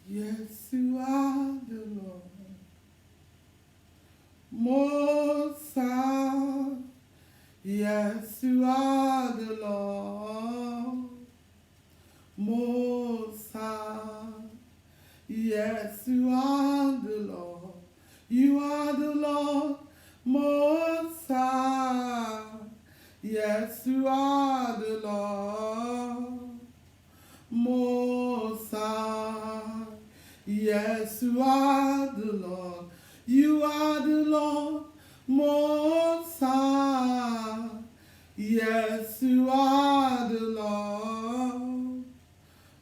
Yes, you are the Lord. Most High. Yes, you are the Lord. Most High. Yes, you are the Lord. You are the Lord. Most High. Yes, you are the Lord. Most High. Yes, you are the Lord. You are the Lord. Most High. Yes, you are the Lord.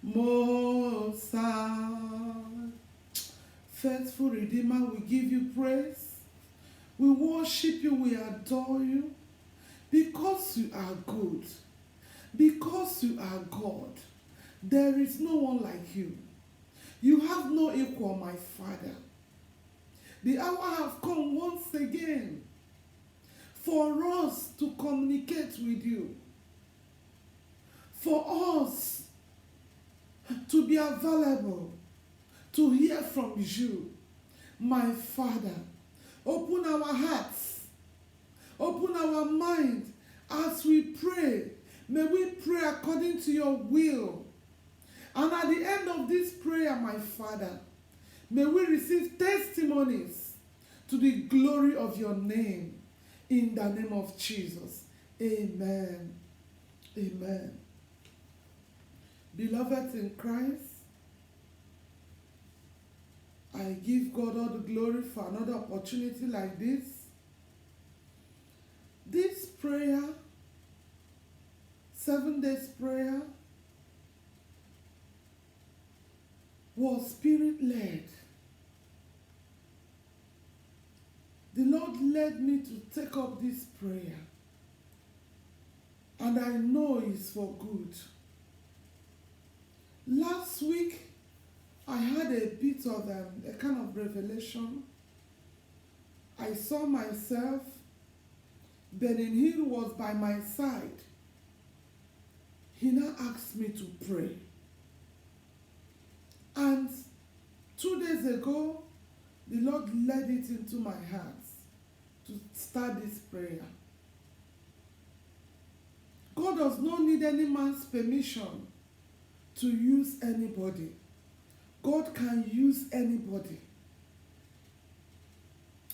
Most High. Faithful Redeemer, we give you praise. We worship you, we adore you. Because you are good. Because you are God. There is no one like you. You have no equal, my Father. The hour has come once again for us to communicate with you, for us to be available, to hear from you. My Father, open our hearts, open our mind as we pray. May we pray according to your will. And at the end of this prayer, my Father, may we receive testimonies to the glory of your name. In the name of Jesus. Amen. Amen. Beloved in Christ, I give God all the glory for another opportunity like this. This prayer, 7 days prayer, was spirit-led. The Lord led me to take up this prayer, and I know it's for good. Last week, I had a bit of a kind of revelation. I saw myself, Benin Hill was by my side. He now asked me to pray. And 2 days ago, the Lord led it into my heart to start this prayer. God does not need any man's permission to use anybody. God can use anybody.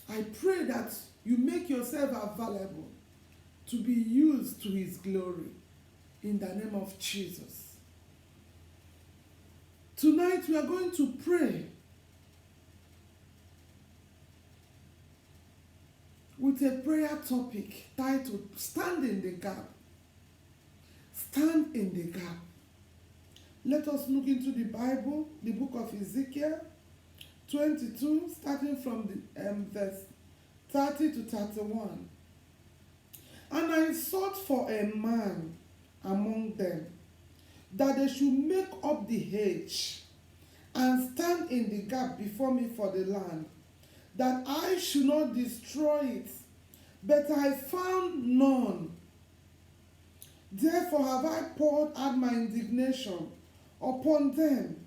I pray that you make yourself available to be used to his glory in the name of Jesus. Tonight we are going to pray with a prayer topic titled Stand in the Gap. Stand in the gap. Let us look into the Bible, the book of Ezekiel 22, starting from the verse 30 to 31. And I sought for a man among them, that they should make up the hedge and stand in the gap before me for the land, that I should not destroy it. But I found none. Therefore have I poured out my indignation upon them.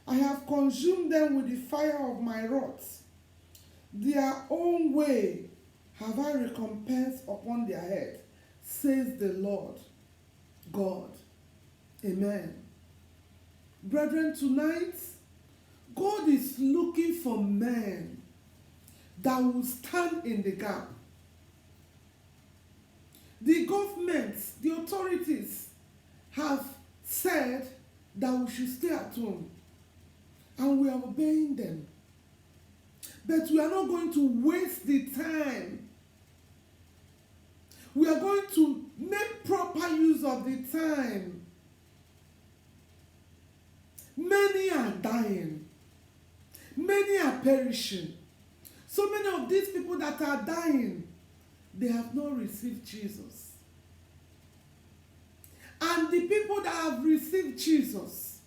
I have consumed them with the fire of my wrath. Their own way have I recompensed upon their head, says the Lord God. Amen. Brethren, tonight, God is looking for men that will stand in the gap. The government, the authorities have said that we should stay at home, and we are obeying them. But we are not going to waste the time. We are going to make proper use of the time. Many are dying. Many are perishing. So many of these people that are dying, they have not received Jesus. And the people that have received Jesus,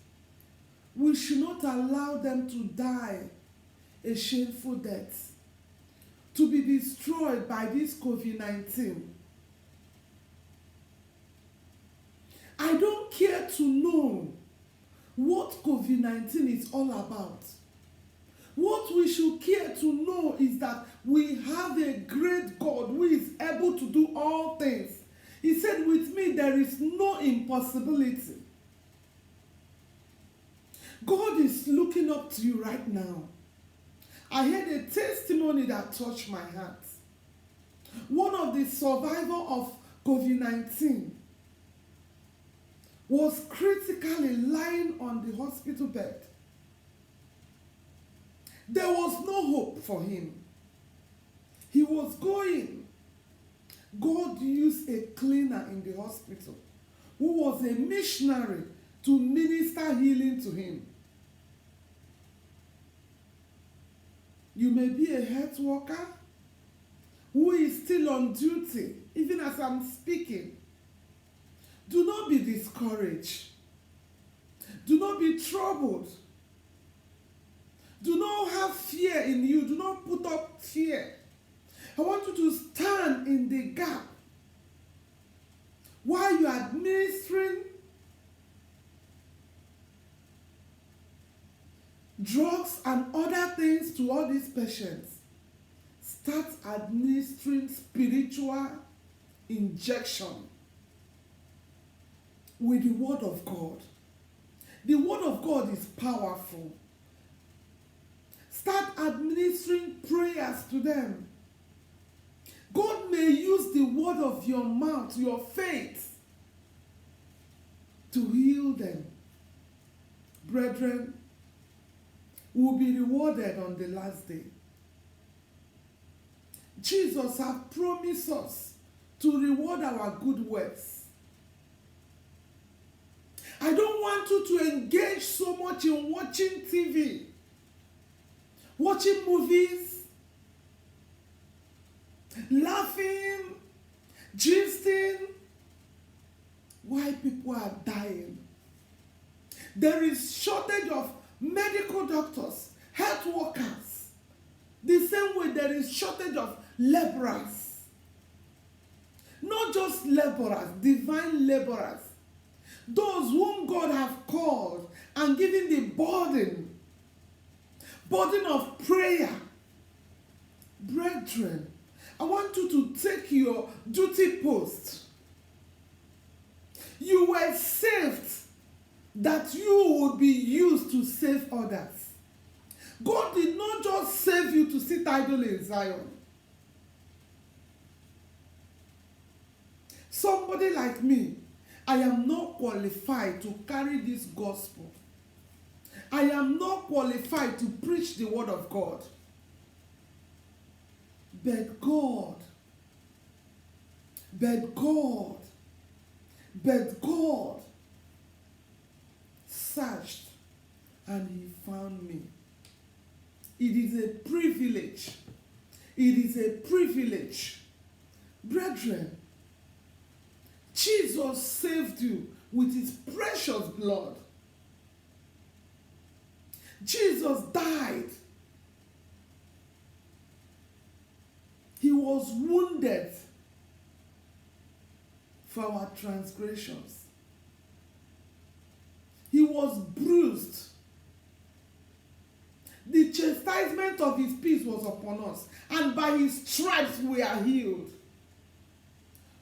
we should not allow them to die a shameful death, to be destroyed by this COVID-19. I don't care to know what COVID-19 is all about. What we should care to know is that we have a great God who is able to do all things. He said, with me there is no impossibility. God is looking up to you right now. I heard a testimony that touched my heart. One of the survivors of COVID-19 was critically lying on the hospital bed. There was no hope for him. He was going. God used a cleaner in the hospital who was a missionary to minister healing to him. You may be a health worker who is still on duty, even as I'm speaking. Do not be discouraged. Do not be troubled. Do not have fear in you. Do not put up fear. I want you to stand in the gap while you are administering drugs and other things to all these patients. Start administering spiritual injection with the word of God. The word of God is powerful. Start administering prayers to them. God may use the word of your mouth, your faith, to heal them. Brethren, will be rewarded on the last day. Jesus has promised us to reward our good works. I don't want you to engage so much in watching TV, watching movies, laughing, gisting, while people are dying. There is shortage of medical doctors, health workers. The same way there is shortage of laborers. Not just laborers, divine laborers. Those whom God have called and given the burden of prayer. Brethren, I want you to take your duty post. You were saved that you would be used to save others. God did not just save you to sit idle in Zion. Somebody like me, I am not qualified to carry this gospel. I am not qualified to preach the word of God. But God searched and he found me. It is a privilege. It is a privilege. Brethren, Jesus saved you with his precious blood. Jesus died. He was wounded for our transgressions. He was bruised. The chastisement of his peace was upon us, and by his stripes we are healed.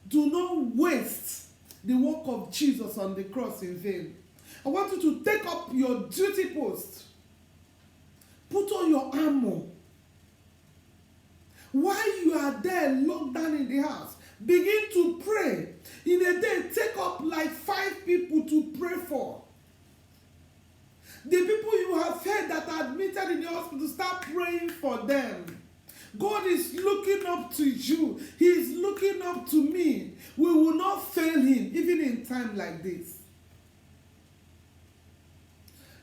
Do not waste the work of Jesus on the cross in vain. I want you to take up your duty post. Put on your armor. While you are there locked down in the house, begin to pray. In a day, take up like 5 people to pray for. The people you have heard that are admitted in the hospital, start praying for them. God is looking up to you. He is looking up to me. We will not fail him, even in time like this.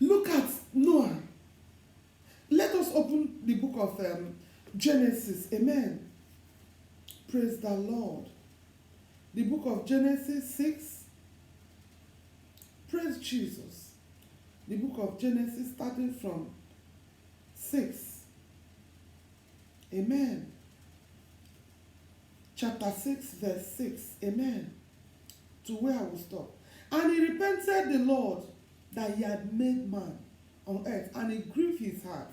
Look at Noah. Let us open the book of Genesis. Amen. Praise the Lord. The book of Genesis 6. Praise Jesus. The book of Genesis starting from 6. Amen. Chapter 6 verse 6. Amen. To where I will stop. And he repented the Lord that he had made man on earth, and it grieved his heart,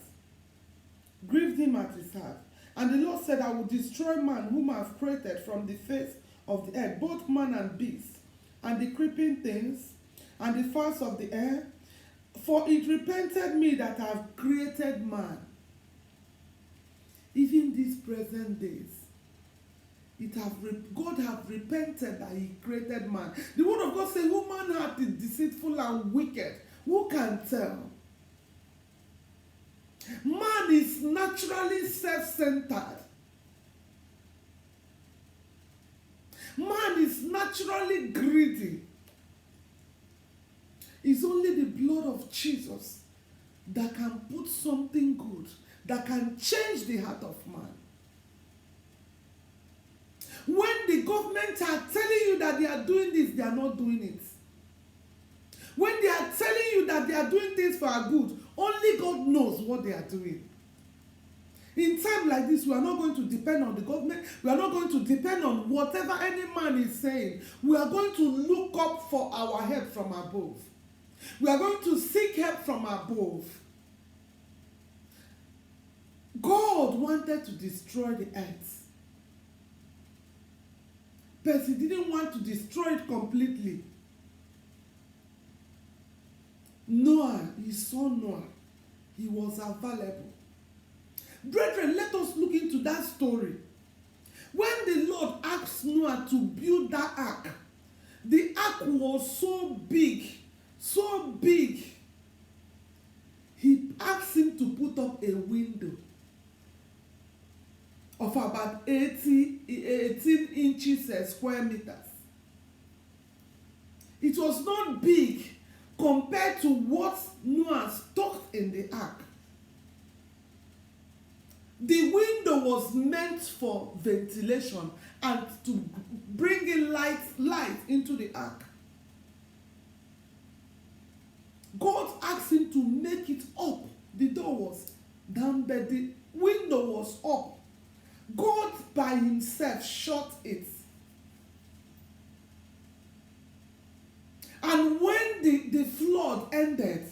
grieved him at his heart. And the Lord said, I will destroy man whom I have created from the face of the earth, both man and beast, and the creeping things, and the fowls of the air, for it repented me that I have created man. Even these present days, God have repented that he created man. The word of God says, human heart is deceitful and wicked. Who can tell? Man is naturally self-centered. Man is naturally greedy. It's only the blood of Jesus that can put something good, that can change the heart of man. When the government are telling you that they are doing this, they are not doing it. When they are telling you that they are doing things for our good, only God knows what they are doing. In time like this, we are not going to depend on the government. We are not going to depend on whatever any man is saying. We are going to look up for our help from above. We are going to seek help from above. God wanted to destroy the earth, but he didn't want to destroy it completely. Noah, he saw Noah. He was available. Brethren, let us look into that story. When the Lord asked Noah to build that ark, the ark was so big, he asked him to put up a window of about 18 inches square meters. It was not big compared to what Noah stocked in the ark. The window was meant for ventilation and to bring in light into the ark. God asked him to make it up. The door was down, but the window was up. God by himself shut it. And when the flood ended,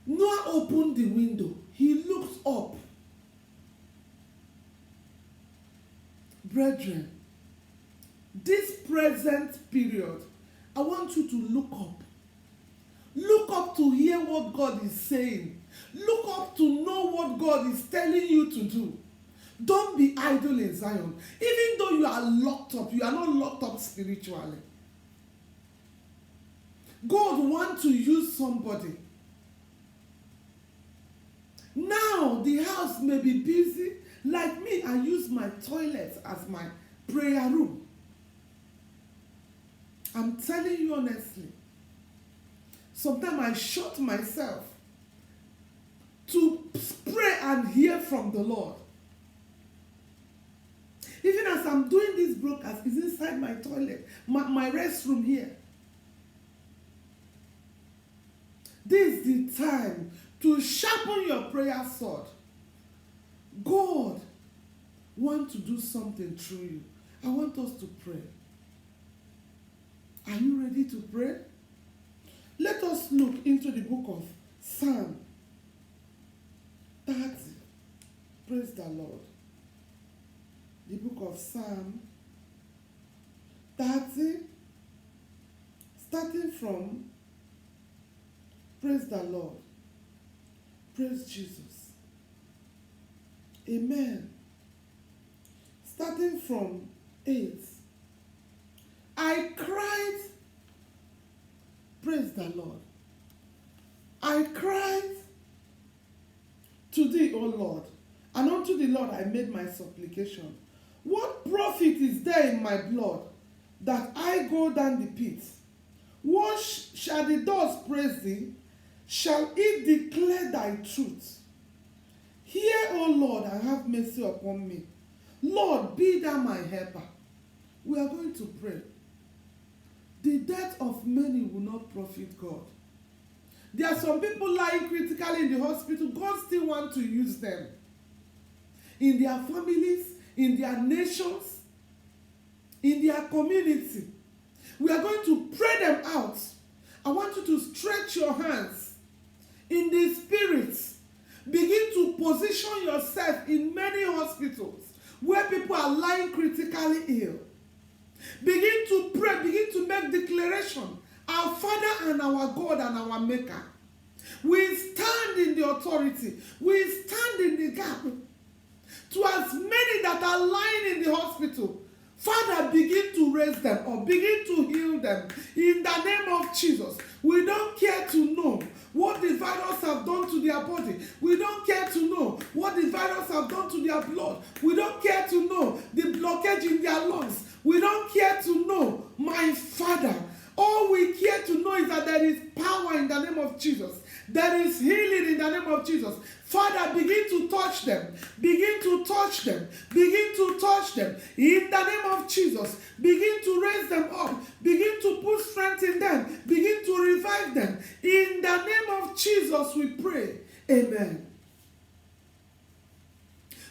Noah opened the window. He looked up. Brethren, this present period, I want you to look up. Look up to hear what God is saying. Look up to know what God is telling you to do. Don't be idle in Zion. Even though you are locked up, you are not locked up spiritually. God wants to use somebody. Now the house may be busy. Like me, I use my toilet as my prayer room. I'm telling you honestly. Sometimes I shut myself to pray and hear from the Lord. Even as I'm doing this broadcast, it's inside my toilet, my restroom here. This is the time to sharpen your prayer sword. God wants to do something through you. I want us to pray. Are you ready to pray? Let us look into the book of Psalm 30. Praise the Lord. The book of Psalm 30, starting from, praise the Lord. Praise Jesus. Amen. Starting from 8. I cried, praise the Lord. I cried to thee, O Lord, and unto the Lord I made my supplication. What profit is there in my blood that I go down the pit? What shall the dogs praise thee? Shall it declare thy truth? Hear, O Lord, and have mercy upon me. Lord, be thou my helper. We are going to pray. The death of many will not profit God. There are some people lying critically in the hospital. God still wants to use them. In their families, in their nations, in their community. We are going to pray them out I want you to stretch your hands in the spirit. Begin to position yourself in many hospitals where people are lying critically ill. Begin to pray, begin to make declaration. Our Father and our God and our Maker, we stand in the authority, we stand in the gap to as many that are lying in the hospital. Father, begin to raise them or begin to heal them in the name of Jesus. We don't care to know what the virus have done to their body. We don't care to know what the virus have done to their blood. We don't care to know the blockage in their lungs. We don't care to know, my Father. All we care to know is that there is power in the name of Jesus. There is healing in the name of Jesus. Father, begin to touch them. Begin to touch them. Begin to touch them. In the name of Jesus, begin to raise them up. Begin to put strength in them. Begin to revive them. In the name of Jesus, we pray. Amen.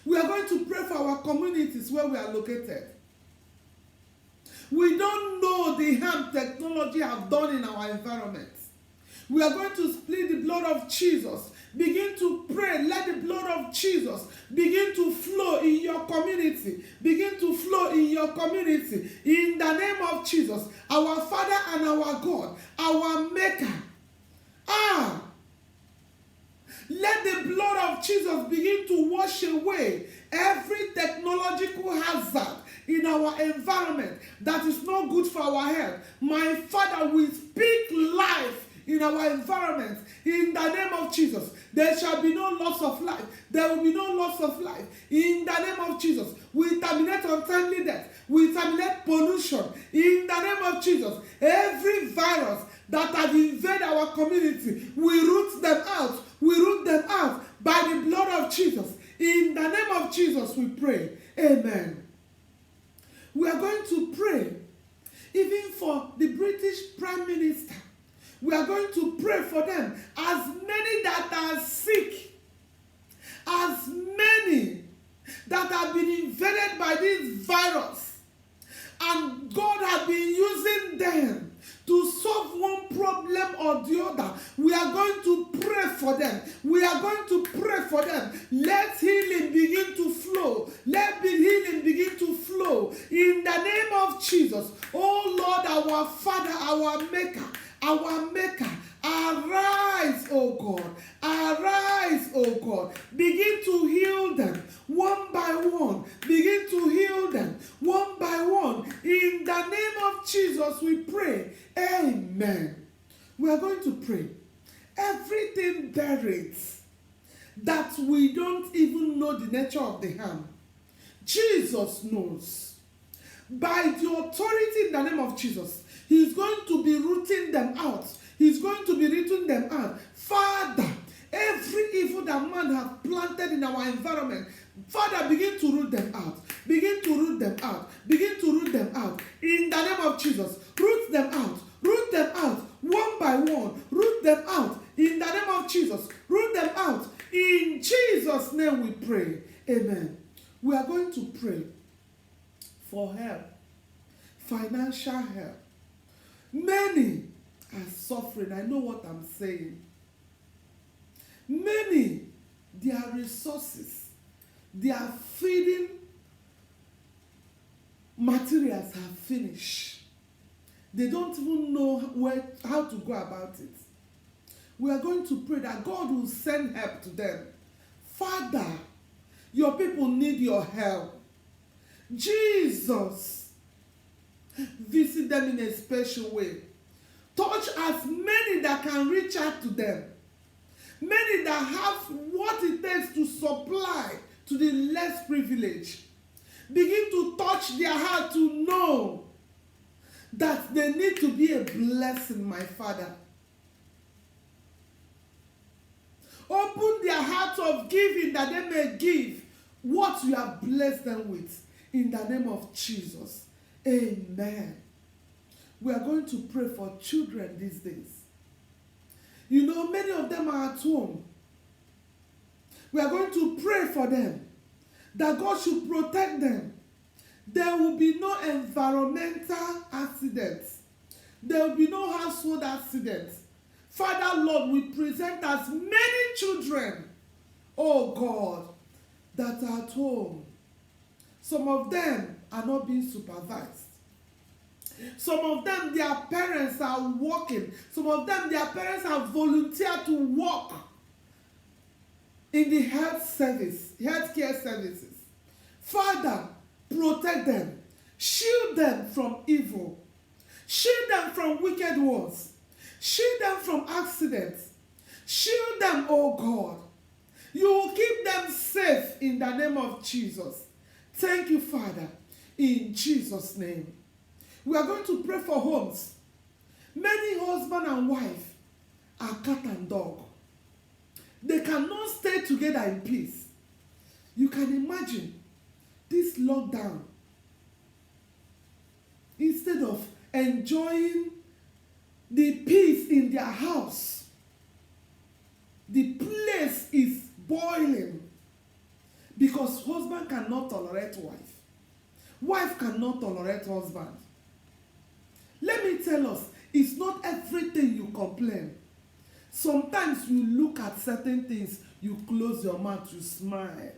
We are going to pray for our communities where we are located. We don't know the harm technology have done in our environment. We are going to split the blood of Jesus. Begin to pray. Let the blood of Jesus begin to flow in your community. Begin to flow in your community. In the name of Jesus, our Father and our God, our Maker. Let the blood of Jesus begin to wash away every technological hazard in our environment that is not good for our health. My Father, we speak life in our environment in the name of Jesus. There shall be no loss of life. There will be no loss of life in the name of Jesus. We terminate untimely death. We terminate pollution in the name of Jesus. Every virus that has invaded our community, we root them out. We root them out by the blood of Jesus. In the name of Jesus we pray. Amen. We are going to pray even for the British Prime Minister. We are going to pray for them. As many that are sick, as many that have been invaded by this virus, and God has been using them to solve one problem or the other. We are going to pray for them. We are going to pray for them. Let healing begin to flow. Let the healing begin to flow in the name of Jesus. Oh Lord, our Father, our Maker, arise, O God, arise, O God. Begin to heal them one by one. Begin to heal them one by one. In the name of Jesus we pray. Amen. We are going to pray. Everything buried that we don't even know the nature of the harm, Jesus knows. By the authority in the name of Jesus, He's going to be rooting them out. He's going to be rooting them out. Father, every evil that man has planted in our environment, Father, begin to root them out. Begin to root them out. Begin to root them out. In the name of Jesus, root them out. Root them out one by one. Root them out. In the name of Jesus, root them out. In Jesus' name we pray. Amen. We are going to pray for help. Financial help. Many are suffering. I know what I'm saying. Many, their resources, their feeding materials have finished. They don't even know how to go about it. We are going to pray that God will send help to them. Father, your people need your help. Jesus, visit them in a special way. Touch as many that can reach out to them. Many that have what it takes to supply to the less privileged. Begin to touch their heart to know that they need to be a blessing, my Father. Open their heart of giving that they may give what you have blessed them with. In the name of Jesus. Amen. We are going to pray for children these days. You know, many of them are at home. We are going to pray for them, that God should protect them. There will be no environmental accidents There will be no household accidents. Father, Lord, we present as many children, oh God, that are at home. Some of them are not being supervised. Some of them, their parents are working. Some of them, their parents have volunteered to work in the healthcare services. Father, protect them. Shield them from evil. Shield them from wicked ones. Shield them from accidents. Shield them, oh God. You will keep them safe in the name of Jesus. Thank you, Father, in Jesus' name. We are going to pray for homes. Many husband and wife are cat and dog. They cannot stay together in peace. You can imagine this lockdown. Instead of enjoying the peace in their house, the place is boiling because husband cannot tolerate wife. Wife cannot tolerate husband. Let me tell us, it's not everything you complain. Sometimes you look at certain things, you close your mouth, you smile.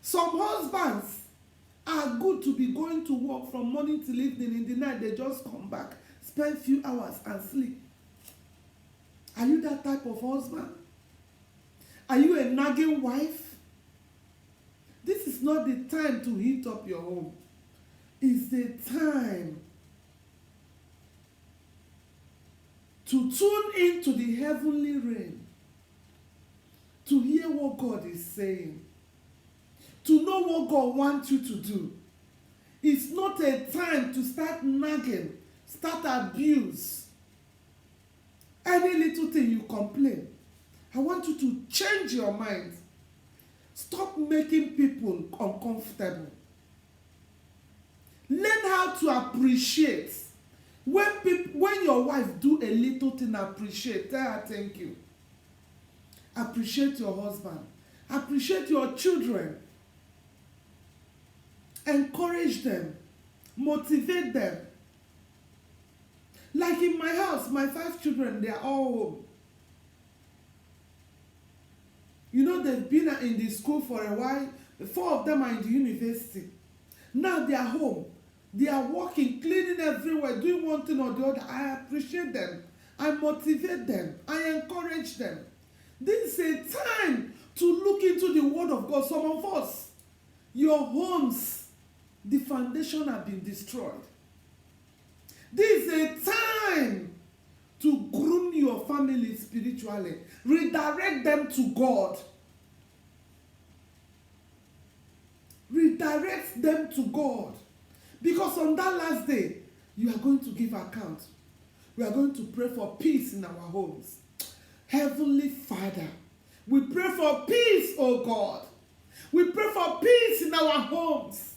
Some husbands are good to be going to work from morning till evening. In the night, they just come back, spend a few hours and sleep. Are you that type of husband? Are you a nagging wife? This is not the time to heat up your home. It's the time to tune into the heavenly realm, to hear what God is saying, to know what God wants you to do. It's not a time to start nagging, start abuse. Any little thing you complain. I want you to change your mind. Stop making people uncomfortable. Learn how to appreciate. When your wife do a little thing, appreciate. Tell her thank you. Appreciate your husband. Appreciate your children. Encourage them. Motivate them. Like in my house, my 5 children, they are all home. You know, they've been in the school for a while. 4 of them are in the university. Now they are home. They are working, cleaning everywhere, doing one thing or the other. I appreciate them. I motivate them. I encourage them. This is a time to look into the Word of God. Some of us, your homes, the foundation have been destroyed. This is a time to groom your family spiritually. Redirect them to God. Redirect them to God. Because on that last day, you are going to give account. We are going to pray for peace in our homes. Heavenly Father, we pray for peace, oh God. We pray for peace in our homes.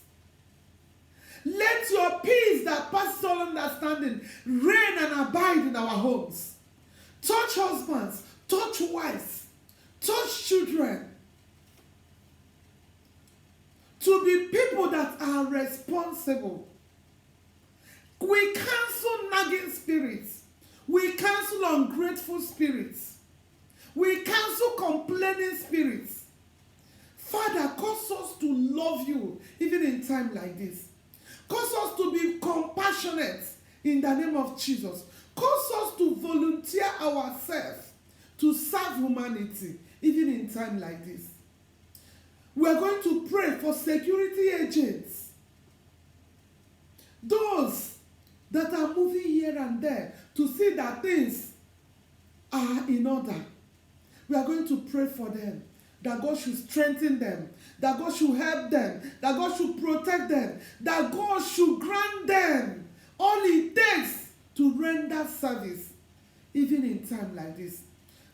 Let your peace that passes all understanding reign and abide in our homes. Touch husbands, touch wives, touch children. To be people that are responsible. We cancel nagging spirits. We cancel ungrateful spirits. We cancel complaining spirits. Father, cause us to love you even in time like this. Cause us to be compassionate in the name of Jesus. Cause us to volunteer ourselves to serve humanity even in time like this. We are going to pray for security agents. Those that are moving here and there to see that things are in order. We are going to pray for them. That God should strengthen them. That God should help them. That God should protect them. That God should grant them all it takes to render service, even in time like this.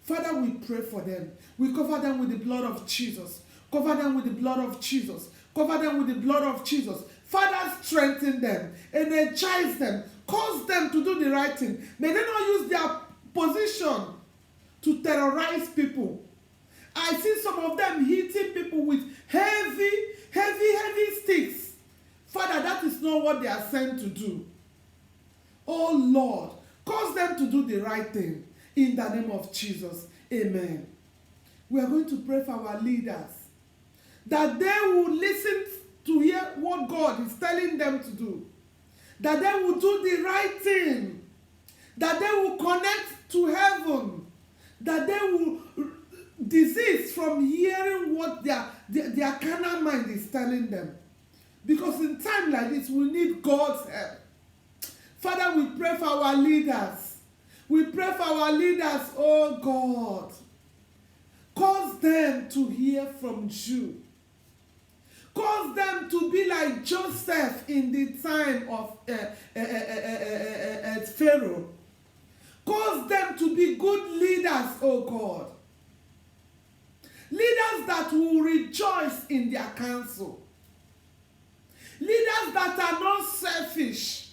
Father, we pray for them. We cover them with the blood of Jesus. Cover them with the blood of Jesus. Cover them with the blood of Jesus. Father, strengthen them. Energize them. Cause them to do the right thing. May they not use their position to terrorize people. I see some of them hitting people with heavy sticks. Father, that is not what they are sent to do. Oh Lord, cause them to do the right thing in the name of Jesus. Amen. We are going to pray for our leaders, that they will listen to hear what God is telling them to do, that they will do the right thing, that they will connect to heaven, that they will desist from hearing what their carnal mind is telling them. Because in time like this, we need God's help. Father, we pray for our leaders. We pray for our leaders, oh God. Cause them to hear from you. Cause them to be like Joseph in the time of Pharaoh. Cause them to be good leaders, oh God. Leaders that will rejoice in their counsel. Leaders that are not selfish.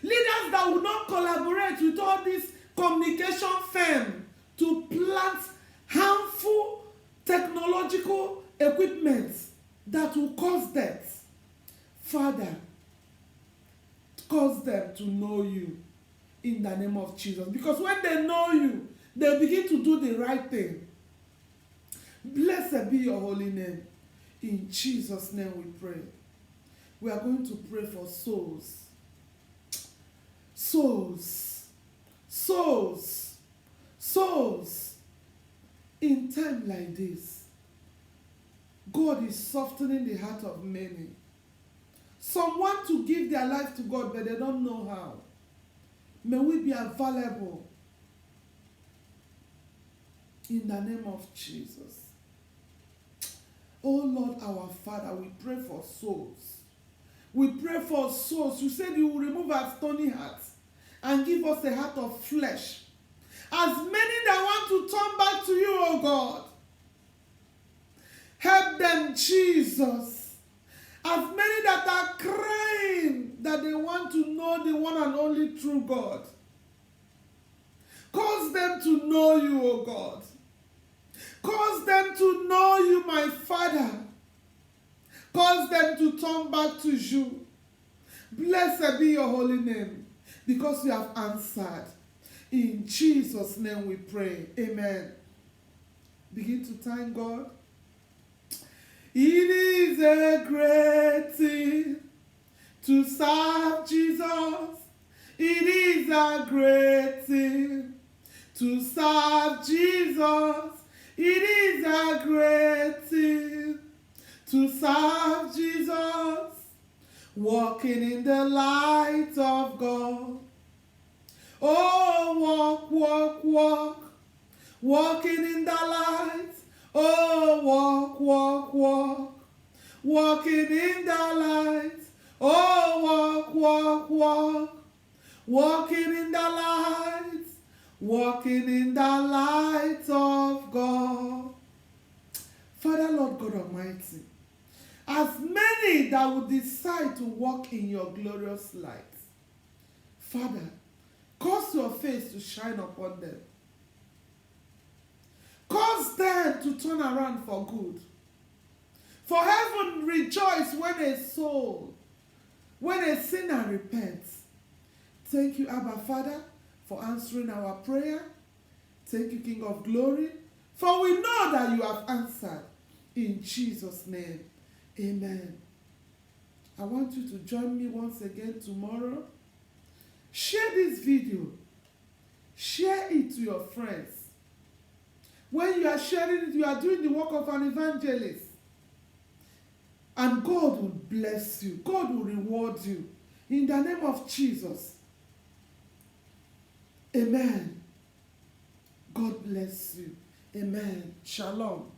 Leaders that will not collaborate with all these communication firms to plant harmful technological equipment that will cause death. Father, cause them to know you in the name of Jesus. Because when they know you, they begin to do the right thing. Blessed be your holy name. In Jesus' name we pray. We are going to pray for souls. Souls. Souls. Souls. In time like this, God is softening the heart of many. Some want to give their life to God, but they don't know how. May we be available in the name of Jesus. Oh Lord, our Father, we pray for souls. We pray for souls. You said you will remove our stony hearts and give us a heart of flesh. As many that want to turn back to you, oh God, help them, Jesus. As many that are crying that they want to know the one and only true God, cause them to know you, oh God. Cause them to know you, my Father. Cause them to turn back to you. Blessed be your holy name, because you have answered. In Jesus' name we pray. Amen. Begin to thank God. It is a great thing to serve Jesus. It is a great thing to serve Jesus. It is a great thing to serve Jesus, walking in the light of God. Oh, walk, walk, walk, walking in the light. Oh, walk, walk, walk, walking in the light. Oh, walk, walk, walk, walking in the light. Walking in the light of God. Father, Lord God Almighty, as many that will decide to walk in your glorious light, Father, cause your face to shine upon them. Cause them to turn around for good. For heaven rejoice when a sinner repents. Thank you, Abba Father, for answering our prayer. Thank you, King of Glory, for we know that you have answered. In Jesus' name, amen. I want you to join me once again tomorrow. Share this video. Share it to your friends. When you are sharing it, you are doing the work of an evangelist. And God will bless you. God will reward you. In the name of Jesus. Amen. God bless you. Amen. Shalom.